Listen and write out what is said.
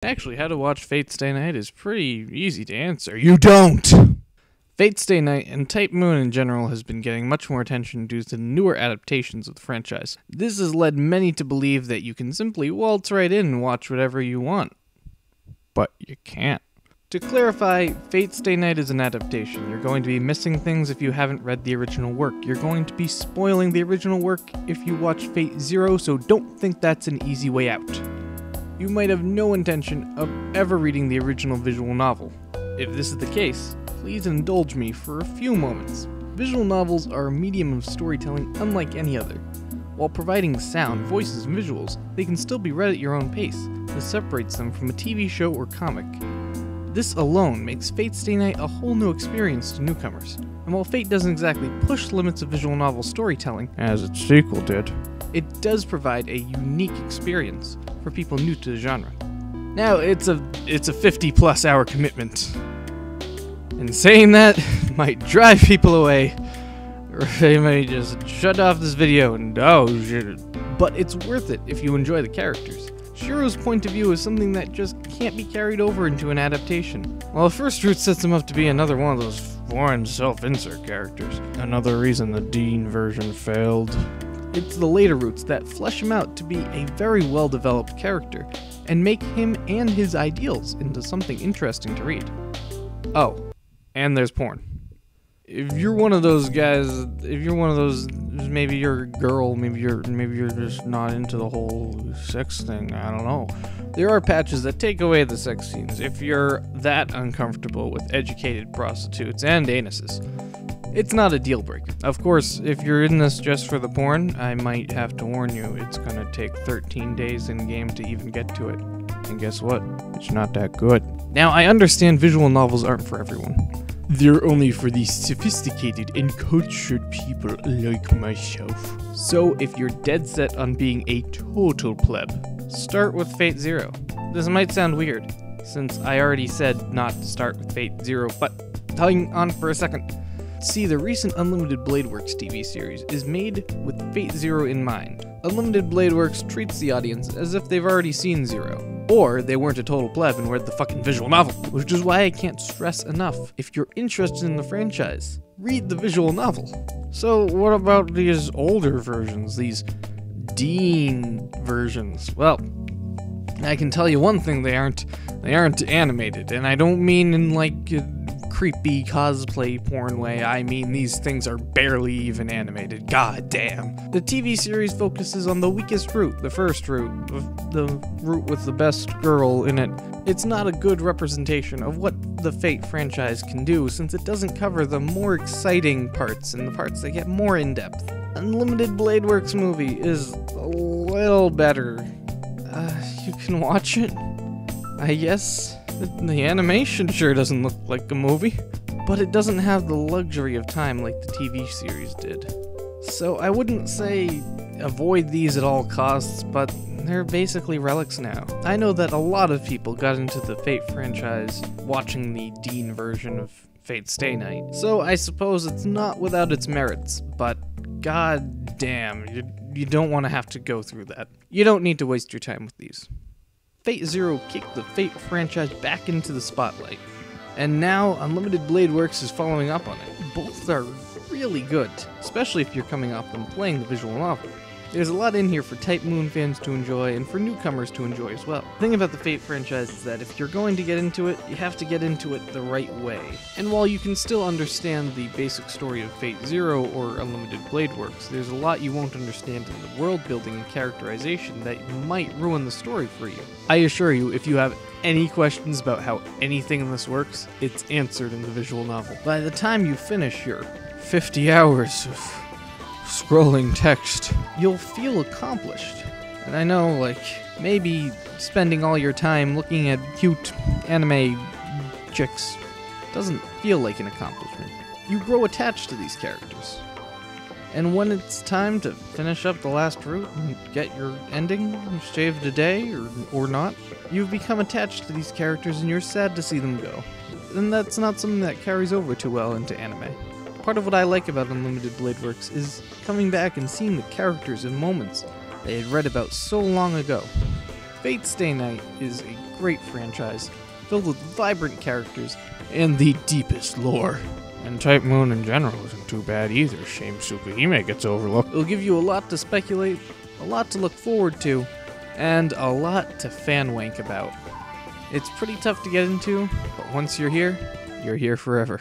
Actually, how to watch Fate Stay Night is pretty easy to answer. You don't! Fate Stay Night and Type Moon in general has been getting much more attention due to the newer adaptations of the franchise. This has led many to believe that you can simply waltz right in and watch whatever you want. But you can't. To clarify, Fate Stay Night is an adaptation. You're going to be missing things if you haven't read the original work. You're going to be spoiling the original work if you watch Fate Zero, so don't think that's an easy way out. You might have no intention of ever reading the original visual novel. If this is the case, please indulge me for a few moments. Visual novels are a medium of storytelling unlike any other. While providing sound, voices, and visuals, they can still be read at your own pace. This separates them from a TV show or comic. This alone makes Fate Stay Night a whole new experience to newcomers. And while Fate doesn't exactly push the limits of visual novel storytelling, as its sequel did, it does provide a unique experience for people new to the genre. Now, it's a 50+ hour commitment. And saying that might drive people away, or they may just shut off this video and oh shit. But it's worth it if you enjoy the characters. Shiro's point of view is something that just can't be carried over into an adaptation. While the first route sets him up to be another one of those foreign self-insert characters. Another reason the Dean version failed. It's the later routes that flesh him out to be a very well-developed character, and make him and his ideals into something interesting to read. Oh, and there's porn. If you're one of those guys, maybe you're a girl, maybe you're just not into the whole sex thing, I don't know. There are patches that take away the sex scenes if you're that uncomfortable with educated prostitutes and anuses. It's not a deal breaker. Of course, if you're in this just for the porn, I might have to warn you, it's gonna take 13 days in-game to even get to it. And guess what? It's not that good. Now, I understand visual novels aren't for everyone. They're only for the sophisticated and cultured people like myself. So, if you're dead set on being a total pleb, start with Fate Zero. This might sound weird, since I already said not to start with Fate Zero, but hang on for a second. See, the recent Unlimited Blade Works TV series is made with Fate Zero in mind. Unlimited Blade Works treats the audience as if they've already seen Zero, or they weren't a total pleb and read the fucking visual novel, which is why I can't stress enough. If you're interested in the franchise, read the visual novel. So what about these older versions, these Dean versions? Well, I can tell you one thing, they aren't animated, and I don't mean in like creepy cosplay porn way. I mean these things are barely even animated. God damn. The TV series focuses on the weakest route, the first route, the route with the best girl in it. It's not a good representation of what the Fate franchise can do, since it doesn't cover the more exciting parts and the parts that get more in-depth. Unlimited Blade Works movie is a little better. You can watch it, I guess. The animation sure doesn't look like a movie, but it doesn't have the luxury of time like the TV series did. So I wouldn't say avoid these at all costs, but they're basically relics now. I know that a lot of people got into the Fate franchise watching the Dean version of Fate Stay Night, so I suppose it's not without its merits, but god damn, you don't want to have to go through that. You don't need to waste your time with these. Fate Zero kicked the Fate franchise back into the spotlight, and now Unlimited Blade Works is following up on it. Both are really good, especially if you're coming up and playing the visual novel. There's a lot in here for Type Moon fans to enjoy, and for newcomers to enjoy as well. The thing about the Fate franchise is that if you're going to get into it, you have to get into it the right way. And while you can still understand the basic story of Fate Zero or Unlimited Blade Works, there's a lot you won't understand in the world building and characterization that might ruin the story for you. I assure you, if you have any questions about how anything in this works, it's answered in the visual novel. By the time you finish your 50 hours of scrolling text, you'll feel accomplished. And I know, like, maybe spending all your time looking at cute anime chicks doesn't feel like an accomplishment. You grow attached to these characters. And when it's time to finish up the last route and get your ending, saved a day or not, you've become attached to these characters and you're sad to see them go. And that's not something that carries over too well into anime. Part of what I like about Unlimited Blade Works is coming back and seeing the characters and moments they had read about so long ago. Fate Stay Night is a great franchise, filled with vibrant characters and the deepest lore. And Type Moon in general isn't too bad either. Shame Tsukahime gets overlooked. It'll give you a lot to speculate, a lot to look forward to, and a lot to fan-wank about. It's pretty tough to get into, but once you're here forever.